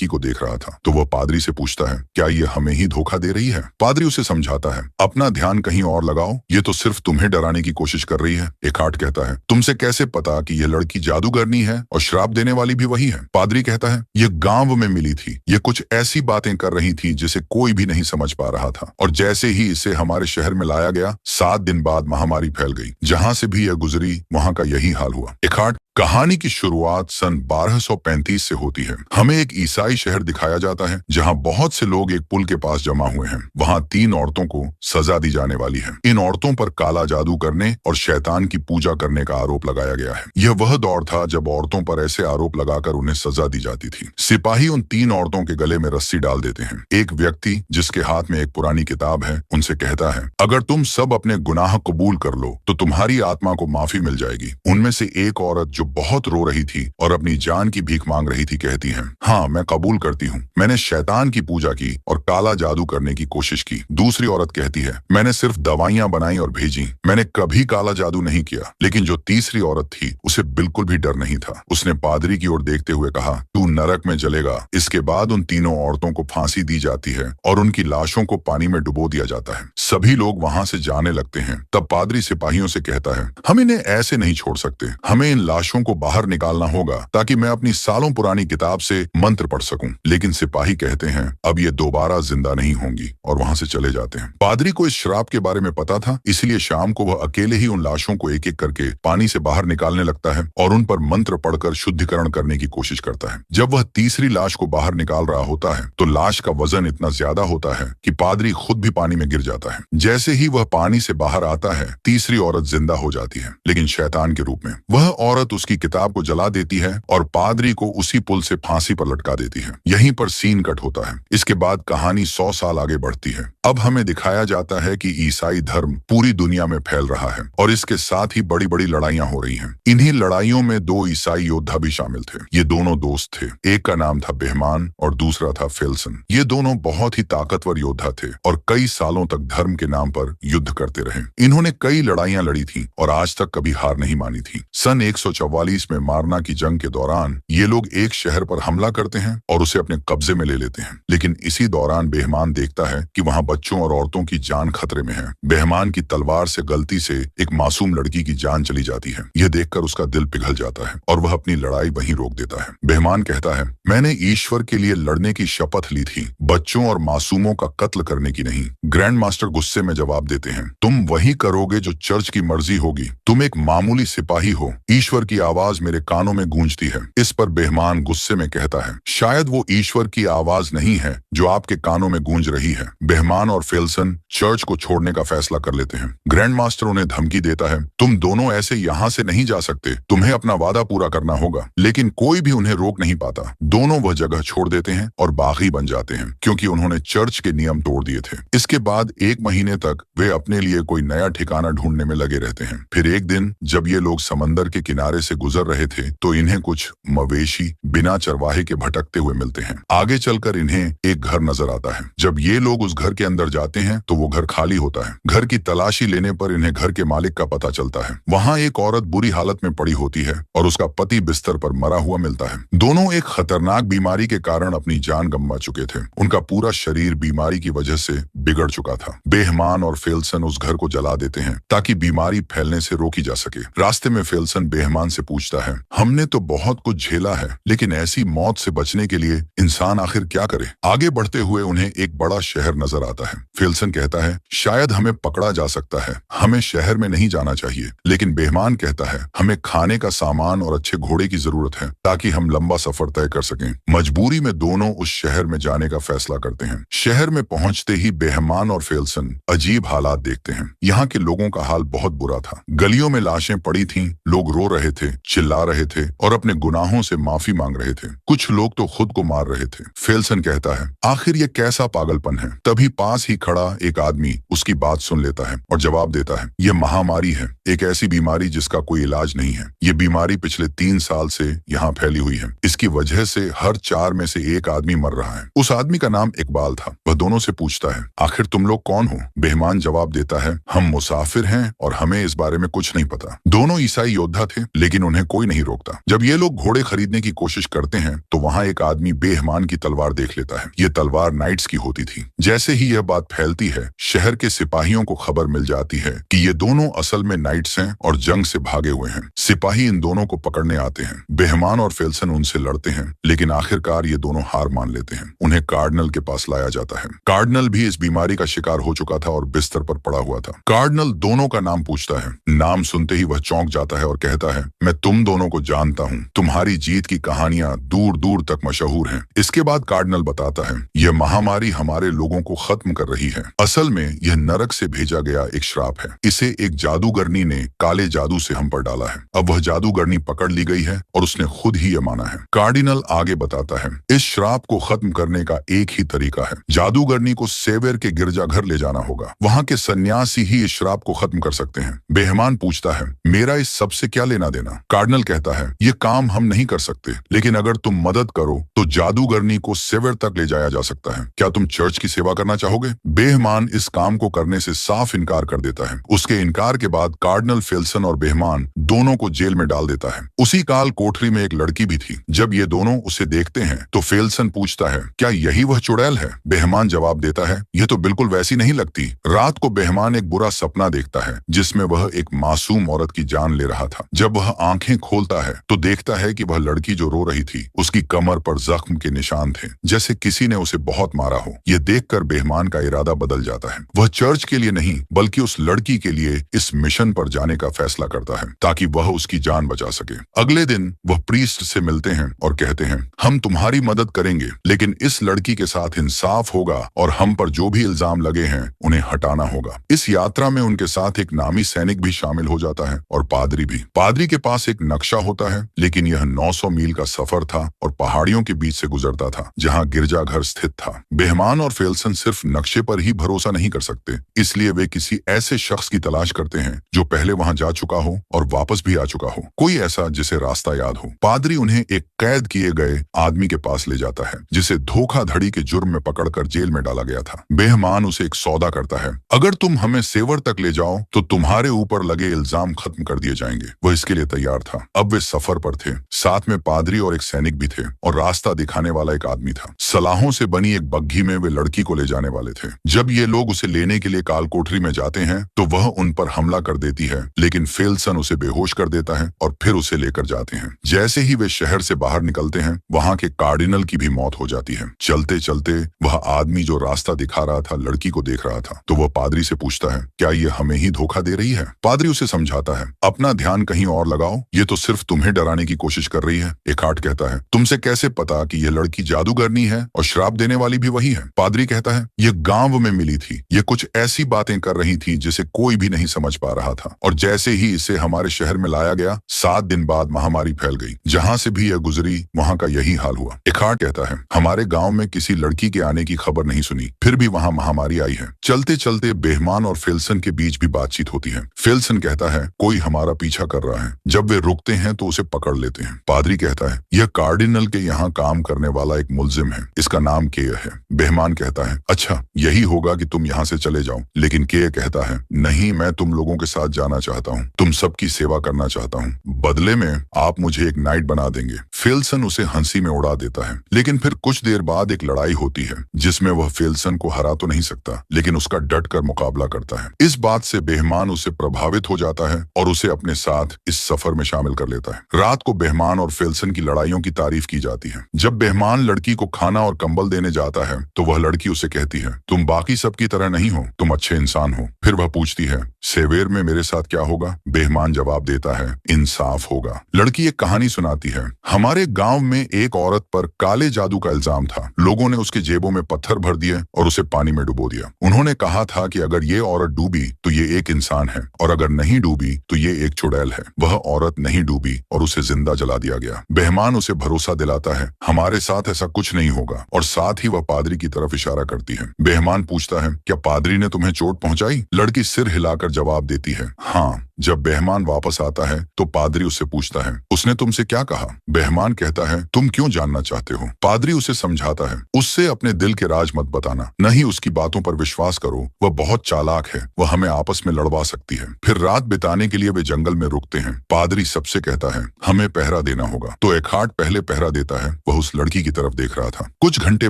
लड़की को देख रहा था तो वह पादरी से पूछता है, क्या ये हमें ही धोखा दे रही है? पादरी उसे समझाता है, अपना ध्यान कहीं और लगाओ, ये तो सिर्फ तुम्हें डराने की कोशिश कर रही है। एकार्ट कहता है, तुमसे कैसे पता कि यह लड़की जादूगरनी है और श्राप देने वाली भी वही है? पादरी कहता है, यह गांव में मिली थी, ये कुछ ऐसी बातें कर रही थी जिसे कोई भी नहीं समझ पा रहा था, और जैसे ही इसे हमारे शहर में लाया गया 7 दिन बाद महामारी फैल गई। जहां से भी यह गुजरी वहां का यही हाल हुआ। एकार्ट, कहानी की शुरुआत सन 1235 से होती है। हमें एक ईसाई शहर दिखाया जाता है जहां बहुत से लोग एक पुल के पास जमा हुए हैं। वहां 3 औरतों को सजा दी जाने वाली है। इन औरतों पर काला जादू करने और शैतान की पूजा करने का आरोप लगाया गया है। यह वह दौर था जब औरतों पर ऐसे आरोप लगाकर उन्हें सजा दी जाती थी। सिपाही उन 3 औरतों के गले में रस्सी डाल देते हैं। एक व्यक्ति जिसके हाथ में एक पुरानी किताब है उनसे कहता है, अगर तुम सब अपने गुनाह कबूल कर लो तो तुम्हारी आत्मा को माफी मिल जाएगी। उनमें से एक औरत जो बहुत रो रही थी और अपनी जान की भीख मांग रही थी कहती है, हाँ मैं कबूल करती हूँ, मैंने शैतान की पूजा की और काला जादू करने की कोशिश की। दूसरी औरत कहती है, मैंने सिर्फ दवाइयां बनाई और भेजी, मैंने कभी काला जादू नहीं किया। लेकिन जो तीसरी औरत थी उसे बिल्कुल भी डर नहीं था। उसने पादरी की ओर देखते हुए कहा, तू नरक में जलेगा। इसके बाद उन तीनों औरतों को फांसी दी जाती है और उनकी लाशों को पानी में डुबो दिया जाता है। सभी लोग वहां से जाने लगते हैं। तब पादरी सिपाहियों से कहता है, हम इन्हें ऐसे नहीं छोड़ सकते, हमें इन लाशों को बाहर निकालना होगा ताकि मैं अपनी सालों पुरानी किताब से मंत्र पढ़ सकूं। लेकिन सिपाही कहते हैं, अब ये दोबारा जिंदा नहीं होंगी, और वहां से चले जाते हैं। पादरी को इस श्राप के बारे में पता था, इसलिए शाम को वह अकेले ही उन लाशों को एक एक करके पानी से बाहर निकालने लगता है और उन पर मंत्र पढ़कर शुद्धिकरण करने की कोशिश करता है। जब वह तीसरी लाश को बाहर निकाल रहा होता है तो लाश का वजन इतना ज्यादा होता है कि पादरी खुद भी पानी में गिर जाता है। जैसे ही वह पानी से बाहर आता है तीसरी औरत जिंदा हो जाती है, लेकिन शैतान के रूप में। वह औरत उसकी किताब को जला देती है और पादरी को उसी पुल से फांसी पर लटका देती है। यहीं पर सीन कट होता है। इसके बाद कहानी 100 साल आगे बढ़ती है। अब हमें दिखाया जाता है कि ईसाई धर्म पूरी दुनिया में फैल रहा है और इसके साथ ही बड़ी बड़ी लड़ाइयां हो रही हैं। इन्हीं लड़ाइयों में 2 ईसाई योद्धा भी शामिल थे। ये दोनों दोस्त थे। एक का नाम था बेहमान और दूसरा था फेल्सन। ये दोनों बहुत ही ताकतवर योद्धा थे और कई सालों तक धर्म के नाम पर युद्ध करते रहे। इन्होंने कई लड़ाइयां लड़ी थी और आज तक कभी हार नहीं मानी थी। सन 144 में मारना की जंग के दौरान ये लोग एक शहर पर हमला करते हैं और उसे अपने कब्जे में ले लेते हैं। लेकिन इसी दौरान बेहमान देखता है कि वहां बच्चों और औरतों की जान खतरे में है। बेहमान की तलवार से गलती से एक मासूम लड़की की जान चली जाती है। यह देखकर उसका दिल पिघल जाता है और वह अपनी लड़ाई वहीं रोक देता है। बेहमान कहता है, मैंने ईश्वर के लिए लड़ने की शपथ ली थी, बच्चों और मासूमों का कत्ल करने की नहीं। ग्रैंड मास्टर गुस्से में जवाब देते हैं, तुम वही करोगे जो चर्च की मर्जी होगी। तुम एक मामूली सिपाही हो। ईश्वर की आवाज मेरे कानों में गूंजती है। इस पर बेहमान गुस्से में कहता है, शायद वो ईश्वर की आवाज नहीं है जो आपके कानों में गूंज रही है। बेहमान और फेल्सन चर्च को छोड़ने का फैसला कर लेते हैं। ग्रैंड मास्टर उन्हें धमकी देता है, तुम दोनों ऐसे यहाँ से नहीं जा सकते, तुम्हें अपना वादा पूरा करना होगा। लेकिन कोई भी उन्हें रोक नहीं पाता। दोनों वह जगह छोड़ देते हैं और बागी बन जाते हैं क्योंकि उन्होंने चर्च के नियम तोड़ दिए थे। इसके बाद 1 महीने तक वे अपने लिए कोई नया ठिकाना ढूंढने में लगे रहते हैं। फिर एक दिन जब ये लोग समंदर के किनारे से गुजर रहे थे तो इन्हें कुछ मवेशी बिना चरवाहे के भटकते हुए मिलते हैं। आगे चलकर इन्हें एक घर नजर आता है। जब ये लोग उस घर के अंदर जाते हैं तो वो घर खाली होता है। घर की तलाशी लेने पर इन्हें घर के मालिक का पता चलता है। वहाँ एक औरत बुरी हालत में पड़ी होती है और उसका पति बिस्तर पर मरा हुआ मिलता है। दोनों एक खतरनाक बीमारी के कारण अपनी जान गंवा चुके थे। उनका पूरा शरीर बीमारी की वजह से बिगड़ चुका था। बेहमान और फेल्सन उस घर को जला देते हैं ताकि बीमारी फैलने से रोकी जा सके। रास्ते में फेल्सन बेहमान से पूछता है, हमने तो बहुत कुछ झेला है, लेकिन ऐसी मौत से बचने के लिए इंसान आखिर क्या करे? आगे बढ़ते हुए उन्हें एक बड़ा शहर नजर आता है। फेल्सन कहता है, शायद हमें पकड़ा जा सकता है, हमें शहर में नहीं जाना चाहिए। लेकिन बेहमान कहता है, हमें खाने का सामान और अच्छे घोड़े की जरूरत है ताकि हम लंबा सफर तय कर सकें। मजबूरी में दोनों उस शहर में जाने का फैसला करते हैं। शहर में पहुंचते ही बेहमान और फेल्सन अजीब हालात देखते हैं। यहाँ के लोगों का हाल बहुत बुरा था। गलियों में लाशें पड़ी थीं, लोग रो रहे थे, चिल्ला रहे थे और अपने गुनाहों से माफी मांग रहे थे। कुछ लोग तो खुद को मार रहे थे। फेल्सन कहता है, आखिर ये कैसा पागलपन है? तभी पास ही खड़ा एक आदमी उसकी बात सुन लेता है और जवाब देता है, यह महामारी है, एक ऐसी बीमारी जिसका कोई इलाज नहीं है। ये बीमारी पिछले 3 साल से यहाँ फैली हुई है। इसकी वजह से हर 4 में से 1 आदमी मर रहा है। उस आदमी का नाम इकबाल था। वह वह दोनों से पूछता है, आखिर तुम लोग कौन हो? बेहमान जवाब देता है, हम मुसाफिर हैं और हमें इस बारे में कुछ नहीं पता। दोनों ईसाई योद्धा थे, लेकिन उन्हें कोई नहीं रोकता। जब ये लोग घोड़े खरीदने की कोशिश करते हैं तो वहाँ एक आदमी बेहमान की तलवार देख लेता है। ये तलवार नाइट्स की होती थी। जैसे ही यह बात फैलती है, शहर के सिपाहियों को खबर मिल जाती है कि ये दोनों असल में नाइट्स हैं और जंग से भागे हुए हैं। सिपाही इन दोनों को पकड़ने आते हैं। बेहमान और फेल्सन उनसे लड़ते हैं, लेकिन आखिरकार ये दोनों हार मान लेते हैं। उन्हें कार्डिनल के पास लाया जाता है। कार्डिनल भी इस बीमारी का शिकार हो चुका था और बिस्तर पर पड़ा हुआ था। कार्डिनल दोनों का नाम पूछता है। नाम सुनते ही वह चौंक जाता है और कहता है, मैं तुम दोनों को जानता हूँ। तुम्हारी जीत की कहानियां दूर दूर तक मशहूर हैं। इसके बाद कार्डिनल बताता है, यह महामारी हमारे लोगों को खत्म कर रही है। असल में यह नरक से भेजा गया एक श्राप है। इसे एक जादूगरनी ने काले जादू से हम पर डाला है। अब वह जादूगरनी पकड़ ली गई है और उसने खुद ही यह माना है। कार्डिनल आगे बताता है, इस श्राप को खत्म करने का एक ही तरीका है। जादूगरनी को सेवेर के गिरजाघर ले जाना होगा। वहाँ के सन्यासी ही इस श्राप को खत्म कर सकते हैं। बेहमान पूछता है, मेरा इस सब से क्या लेना देना? कार्डिनल कहता है, ये काम हम नहीं कर सकते, लेकिन अगर तुम मदद करो तो जादूगरनी को सेवेर तक ले जाया जा सकता है। क्या तुम चर्च की सेवा करना चाहोगे? बेहमान इस काम को करने से साफ इनकार कर देता है। उसके इनकार के बाद कार्डिनल फेल्सन और बेहमान दोनों को जेल में डाल देता है। उसी काल कोठरी में एक लड़की भी थी। जब ये दोनों उसे देखते हैं तो फेल्सन पूछता है, क्या यही वह चुड़ैल है? बेहमान जवाब देता है, यह तो बिल्कुल वैसी नहीं लगती। रात को बेहमान एक बुरा सपना देखता है जिसमें वह एक मासूम औरत की जान ले रहा था। जब वह आंखें खोलता है तो देखता है कि वह लड़की जो रो रही थी उसकी कमर पर जख्म के निशान थे, जैसे किसी ने उसे बहुत मारा हो। यह देखकर बेहमान का इरादा बदल जाता है। वह चर्च के लिए नहीं बल्कि उस लड़की के लिए इस मिशन पर जाने का फैसला करता है ताकि वह उसकी जान बचा सके। अगले दिन वह प्रीस्ट से मिलते हैं और कहते हैं, हम तुम्हारी मदद करेंगे, लेकिन इस लड़की के साथ इंसाफ होगा और हम पर जो भी इल्जाम लगे हैं उन्हें हटाना होगा। इस यात्रा में उनके साथ एक नामी सैनिक भी शामिल हो जाता है और पादरी भी। पादरी के पास एक नक्शा होता है, लेकिन यह 900 मील का सफर था और पहाड़ियों के बीच से गुजरता था जहाँ गिरजाघर स्थित था। बेहमान और फेल्सन सिर्फ नक्शे पर ही भरोसा नहीं कर सकते, इसलिए वे किसी ऐसे शख्स की तलाश करते हैं जो पहले वहां जा चुका हो और वापस भी आ चुका हो, कोई ऐसा जिसे रास्ता याद हो। पादरी उन्हें एक कैद किए गए आदमी के पास ले जाता है जिसे धोखाधड़ी के जुर्म में पकड़कर जेल में डाला गया था। बेहमान उसे एक सौदा करता है, अगर तुम हमें सेवर तक ले जाओ तो तुम्हारे ऊपर लगे इल्जाम खत्म कर दिए जाएंगे। वह इसके लिए तैयार था। अब वे सफर पर थे। साथ में पादरी और एक सैनिक भी थे और रास्ता दिखाने वाला एक आदमी था। सलाहों से बनी एक बग्घी में वे लड़की को ले जाने वाले थे। जब ये लोग उसे लेने के लिए काल कोठरी में जाते हैं तो वह उन पर हमला कर देती है, लेकिन फेल्सन उसे बेहोश कर देता है और फिर उसे लेकर जाते हैं। जैसे ही वे शहर से बाहर निकलते हैं, वहां के कार्डिनल की भी मौत हो जाती है। चलते चलते वह आदमी जो रास्ता दिखा रहा था लड़की को देख रहा था, तो वह पादरी से पूछता है, क्या ये हमें ही धोखा दे रही है? पादरी उसे समझाता है, अपना ध्यान कहीं और लगाओ, ये तो सिर्फ तुम्हें डराने की कोशिश कर रही है। एकार्ट कहता है, तुमसे कैसे पता कि यह लड़की जादूगरनी है और श्राप देने वाली भी वही है? पादरी कहता है, यह गांव में मिली थी। ये कुछ ऐसी बातें कर रही थी जिसे कोई भी नहीं समझ पा रहा था, और जैसे ही इसे हमारे शहर में लाया गया 7 दिन बाद महामारी फैल गई। जहां से भी यह गुजरी वहां का यही हाल हुआ। एकार्ट कहता है, हमारे गांव में किसी लड़की के आने की खबर नहीं सुनी, फिर भी वहां महामारी आई है। चलते चलते बेहमान और फेल्सन के बीच भी बातचीत होती है। फेल्सन कहता है, कोई हमारा पीछा कर रहा है। जब वे रुकते हैं तो उसे पकड़ लेते हैं। पादरी कहता है, यह कार्डिनल के यहाँ काम करने वाला एक मुल्जिम है, इसका नाम केय है। बेहमान कहता है, अच्छा यही होगा कि तुम यहाँ से चले जाओ। लेकिन केय कहता है, नहीं, मैं तुम लोगों के साथ जाना चाहता हूँ, तुम सबकी सेवा करना चाहता हूँ, बदले में आप मुझे एक नाइट बना देंगे। फेल्सन उसे हंसी में उड़ा देता है। लेकिन फिर कुछ देर बाद एक लड़ाई होती है जिसमें वह फेल्सन को हरा तो नहीं सकता, लेकिन उसका डट कर मुकाबला करता है। इस बात से बेहमान उसे प्रभावित हो जाता है और उसे अपने साथ इस सफर में शामिल कर लेता है। रात को बेहमान और फेल्सन की लड़ाइयों की तारीफ की जाती है। जब बेहमान लड़की को खाना और कंबल देने जाता है तो वह लड़की उसे कहती है, तुम बाकी सबकी तरह नहीं हो, तुम अच्छे इंसान हो। फिर वह पूछती है, सेवेर में मेरे साथ क्या होगा? बेहमान जवाब देता है, इंसाफ होगा। लड़की एक कहानी सुनाती है, हमारे गांव में एक औरत पर काले जादू का इल्जाम था। लोगों ने उसके जेबों में पत्थर भर दिए और उसे पानी में डुबो दिया। उन्होंने कहा था कि अगर ये औरत डूबी तो ये एक इंसान है, और अगर नहीं डूबी तो ये एक चुड़ैल है। वह औरत नहीं डूबी और उसे जिंदा जला दिया गया। बेहमान उसे भरोसा दिलाता है, हमारे साथ ऐसा कुछ नहीं होगा, और साथ ही वह पादरी की तरफ इशारा करती है। बेहमान पूछता है, क्या पादरी ने तुम्हें चोट पहुंचाई? लड़की सिर हिलाकर जवाब देती है, हाँ, जब बेहमान वापस आता है तो पादरी उससे पूछता है, उसने तुमसे क्या कहा? बेहमान कहता है, तुम क्यों जानना चाहते हो? पादरी उसे समझाता है, उससे अपने दिल के राज मत बताना, नहीं उसकी बातों पर विश्वास करो, वह बहुत चालाक है, वह हमें आपस में लड़वा सकती है। फिर रात बिताने के लिए वे जंगल में रुकते हैं। पादरी सबसे कहता है, हमें पहरा देना होगा। तो एखार्ट पहले पहरा देता है। वह उस लड़की की तरफ देख रहा था। कुछ घंटे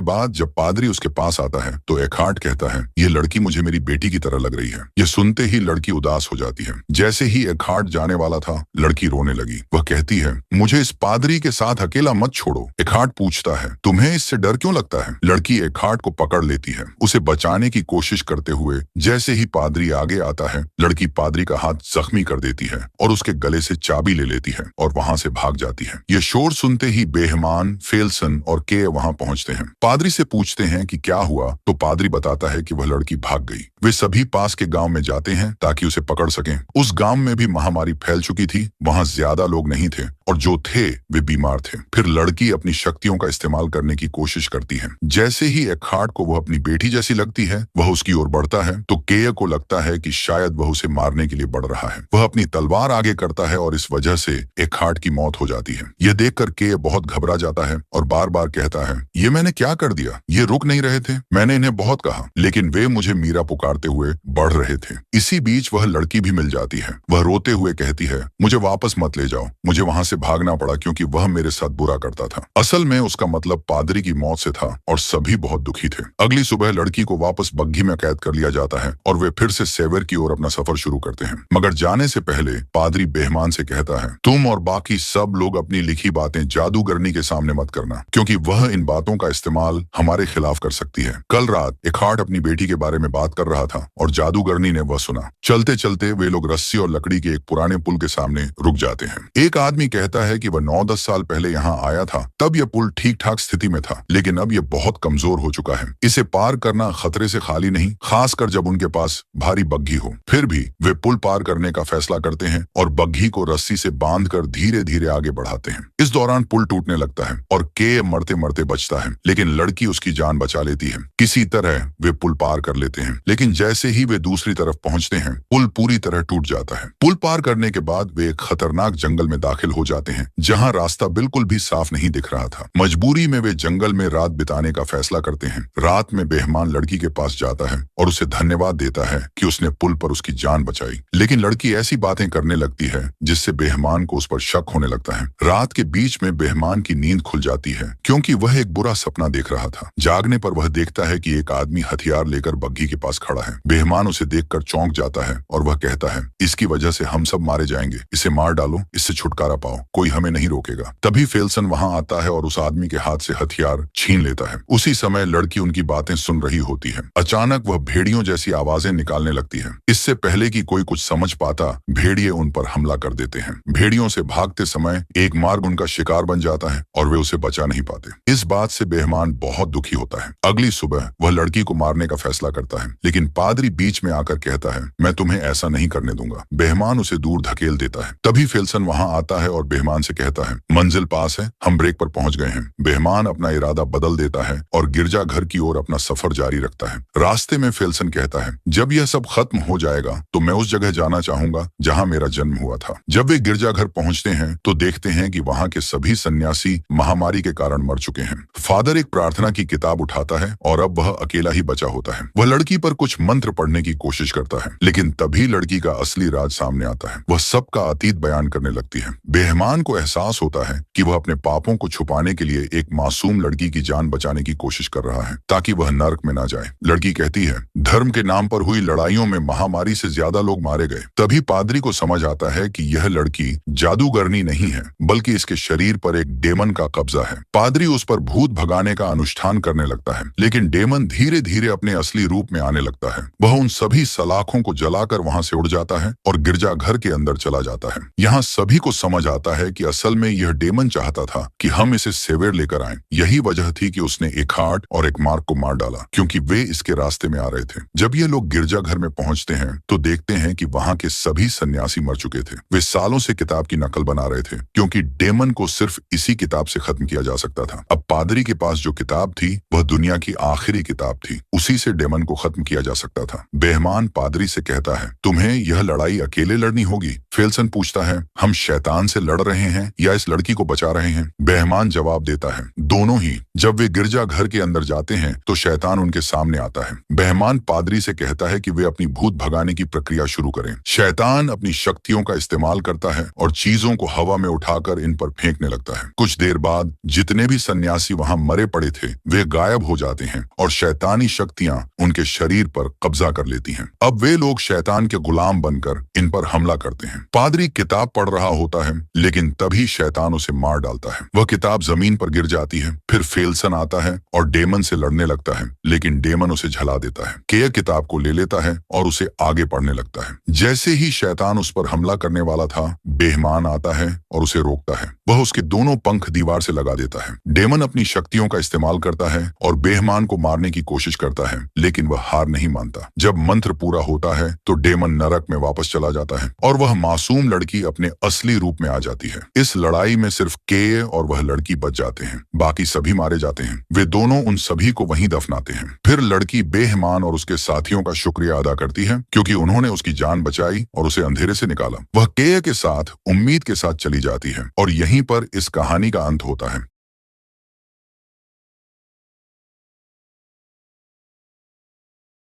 बाद जब पादरी उसके पास आता है तो एखार्ट कहता है, यह लड़की मुझे मेरी बेटी की तरह लग रही है। यह सुनते ही लड़की उदास हो जाती है। जैसे ही एखार्ट जाने वाला था, लड़की रोने लगी। वह कहती है, मुझे इस पादरी के साथ अकेला मत छोड़ो। एखार्ट पूछता है, तुम्हें इससे डर क्यों लगता है? लड़की एखार्ट को पकड़ लेती है, उसे बचाने की कोशिश करते हुए। जैसे ही पादरी आगे आता है, लड़की पादरी का हाथ जख्मी कर देती है और उसके गले से चाबी ले लेती है और वहां से भाग जाती है। यह शोर सुनते ही बेहमान, फेल्सन और के वहां पहुंचते हैं। पादरी से पूछते हैं कि क्या हुआ, तो पादरी बताता है कि वह लड़की भाग गई। वे सभी पास के गांव में जाते हैं ताकि उसे पकड़ सकें। उस गांव में भी महामारी फैल चुकी थी। वहां ज्यादा लोग नहीं थे और जो थे वे बीमार थे। फिर लड़की अपनी शक्तियों का इस्तेमाल करने की कोशिश करती है। जैसे ही एखार्ट को वह अपनी बेटी जैसी लगती है, वह उसकी ओर बढ़ता है तो केय को लगता है कि शायद वह उसे मारने के लिए बढ़ रहा है। वह अपनी तलवार आगे करता है और इस वजह से एखार्ट की मौत हो जाती है। यह देखकर केय बहुत घबरा जाता है और बार बार कहता है, ये मैंने क्या कर दिया? ये रुक नहीं रहे थे। मैंने इन्हें बहुत कहा लेकिन वे मुझे मीरा पुकारते हुए बढ़ रहे थे। इसी बीच वह लड़की भी मिल जाती है। वह रोते हुए कहती है, मुझे वापस मत ले जाओ, मुझे वहां से भागना पड़ा क्योंकि वह मेरे साथ बुरा करता था। असल में उसका मतलब पादरी की मौत से था और सभी बहुत दुखी थे। अगली सुबह लड़की को वापस बग्घी में कैद कर लिया जाता है और वे फिर से सेवर की ओर अपना सफर शुरू करते हैं। मगर जाने से पहले पादरी बेहमान से कहता है, तुम और बाकी सब लोग अपनी लिखी बातें जादूगरनी के सामने मत करना, क्योंकि वह इन बातों का इस्तेमाल हमारे खिलाफ कर सकती है। कल रात एखार्ट अपनी बेटी के बारे में बात कर रहा था और जादूगरनी ने वह सुना। चलते चलते वे लोग रस्सी और लकड़ी के एक पुराने पुल के सामने रुक जाते हैं। एक आदमी कहता है कि वह 9-10 साल पहले यहाँ आया था, तब यह पुल ठीक ठाक स्थिति में था, लेकिन अब यह बहुत कमजोर हो चुका है। इसे पार करना खतरे से खाली नहीं, खासकर जब उनके पास भारी बग्घी हो। फिर भी वे पुल पार करने का फैसला करते हैं और बग्घी को रस्सी से बांधकर धीरे धीरे आगे बढ़ाते हैं। इस दौरान पुल टूटने लगता है और के मरते मरते बचता है, लेकिन लड़की उसकी जान बचा लेती है। किसी तरह वे पुल पार कर लेते हैं, लेकिन जैसे ही वे दूसरी तरफ पहुंचते हैं, पुल पूरी तरह टूट जाता है। पुल पार करने के बाद वे एक खतरनाक जंगल में दाखिल हो जाते हैं, जहां रास्ता बिल्कुल भी साफ नहीं दिख रहा था। मजबूरी में वे जंगल में रात बिताने का फैसला करते हैं। रात में बेहमान लड़की के पास जाता है और उसे धन्यवाद देता है कि उसने पुल पर उसकी जान बचाई, लेकिन लड़की ऐसी बातें करने लगती है जिससे बेहमान को उस पर शक होने लगता है। रात के बीच में बेहमान की नींद खुल जाती है क्योंकि वह एक बुरा सपना देख रहा था। जागने पर वह देखता है कि एक आदमी हथियार लेकर बग्घी के पास खड़ा है। बेहमान उसे देखकर चौंक जाता है और वह कहता है, इसकी वजह से हम सब मारे जाएंगे, इसे मार डालो, इससे छुटकारा पाओ, कोई हमें नहीं रोकेगा। तभी फेल्सन वहां आता है और उस आदमी के हाथ से हथियार छीन लेता है। उसी समय लड़की उनकी बातें सुन रही होती है। अचानक वह भेड़ियों जैसी आवाजें निकालने लगती है। इससे पहले कि कोई कुछ समझ पाता, भेड़िए उन पर हमला कर देते हैं। भेड़ियों से भागते समय एक मार्ग उनका शिकार बन जाता है और वे उसे बचा नहीं पाते। इस बात से बेहमान बहुत दुखी होता है। अगली सुबह वह लड़की को मारने का फैसला करता है, लेकिन पादरी बीच में आकर कहता है, मैं तुम्हें ऐसा नहीं करने दूंगा। बेहमान उसे दूर धकेल देता है। तभी फेल्सन वहां आता है और बेहमान से कहता है, मंजिल पास है, हम ब्रेक पर पहुंच गए हैं। बेहमान अपना इरादा बदल देता है और गिरजा घर की ओर अपना सफर जारी रखता है। रास्ते में फेल्सन कहता है, जब यह सब खत्म हो जाएगा तो मैं उस जगह जाना चाहूंगा जहां मेरा जन्म हुआ था। जब वे गिरजाघर पहुंचते हैं तो देखते हैं कि वहां के सभी सन्यासी महामारी के कारण मर चुके हैं। फादर एक प्रार्थना की किताब उठाता है और अब वह अकेला ही बचा होता है। वह लड़की पर कुछ मंत्र पढ़ने की कोशिश करता है, लेकिन तभी लड़की का असली राज सामने आता है। वह सबका अतीत बयान करने लगती है। बेहमान को एहसास होता है कि वह अपने पापों को छुपाने के लिए एक मासूम लड़की की जान बचाने की कोशिश कर रहा है ताकि वह नरक में ना जाए। लड़की कहती है, धर्म के नाम पर हुई लड़ाइयों में महामारी से ज्यादा लोग मारे गए। तभी पादरी को समझ आता है कि यह लड़की जादूगरनी नहीं है, बल्कि इसके शरीर पर एक डेमन का कब्जा है। पादरी उस पर भूत भगाने का अनुष्ठान करने लगता है, लेकिन डेमन धीरे धीरे अपने असली रूप में आने लगता है। वह उन सभी सलाखों को जलाकर वहां से उड़ जाता है और गिरजाघर के अंदर चला जाता है। यहाँ सभी को समझ आता है कि असल में यह डेमन चाहता था कि हम इसे सेवेर लेकर आएं। यही वजह थी कि उसने एखार्ट और एक मार्क को मार डाला, क्योंकि वे इसके रास्ते में आ रहे थे। जब ये लोग गिरजाघर में पहुंचते हैं तो देखते हैं कि वहां के सभी सन्यासी मर चुके थे। वे सालों से किताब की नकल बना रहे थे, क्योंकि डेमन को सिर्फ इसी किताब से खत्म किया जा सकता था। अब पादरी के पास जो किताब थी वह दुनिया की आखिरी किताब थी, उसी से डेमन को खत्म किया जा जा सकता था। बेहमान पादरी से कहता है, तुम्हें यह लड़ाई अकेले लड़नी होगी। फेल्सन पूछता है, हम शैतान से लड़ रहे हैं या इस लड़की को बचा रहे हैं? बेहमान जवाब देता है, दोनों ही। जब वे गिरजा घर के अंदर जाते हैं तो शैतान उनके सामने आता है। बेहमान पादरी से कहता है कि वे अपनी भूत भगाने की प्रक्रिया शुरू करें। शैतान अपनी शक्तियों का इस्तेमाल करता है और चीजों को हवा में उठाकर इन पर फेंकने लगता है। कुछ देर बाद जितने भी सन्यासी वहां मरे पड़े थे वे गायब हो जाते हैं और शैतानी शक्तियां उनके शरीर पर कब्जा कर लेती हैं। अब वे लोग शैतान के गुलाम बनकर इन पर हमला करते हैं। पादरी किताब पढ़ रहा होता है लेकिन तभी शैतान उसे मार डालता है। वह किताब जमीन पर गिर जाती है। फिर फेल्सन आता है और डेमन से लड़ने लगता है लेकिन डेमन उसे झला देता है। केय किताब को ले लेता है और उसे आगे पढ़ने लगता है। जैसे ही शैतान उस पर हमला करने वाला था, बेहमान आता है और उसे रोकता है। वह उसके दोनों पंख दीवार से लगा देता है। डेमन अपनी शक्तियों का इस्तेमाल करता है और बेहमान को मारने की कोशिश करता है लेकिन वह हार नहीं मानता। जब मंत्र पूरा होता है तो डेमन नरक में वापस चला जाता है और वह मासूम लड़की अपने असली रूप में आ जाती है। इस लड़ाई में सिर्फ केय और वह लड़की बच जाते हैं, बाकी सभी मारे जाते हैं। वे दोनों उन सभी को वहीं दफनाते हैं। फिर लड़की बेहमान और उसके साथियों का शुक्रिया अदा करती है क्योंकि उन्होंने उसकी जान बचाई और उसे अंधेरे से निकाला। वह केय के साथ उम्मीद के साथ चली जाती है और यहीं पर इस कहानी का अंत होता है।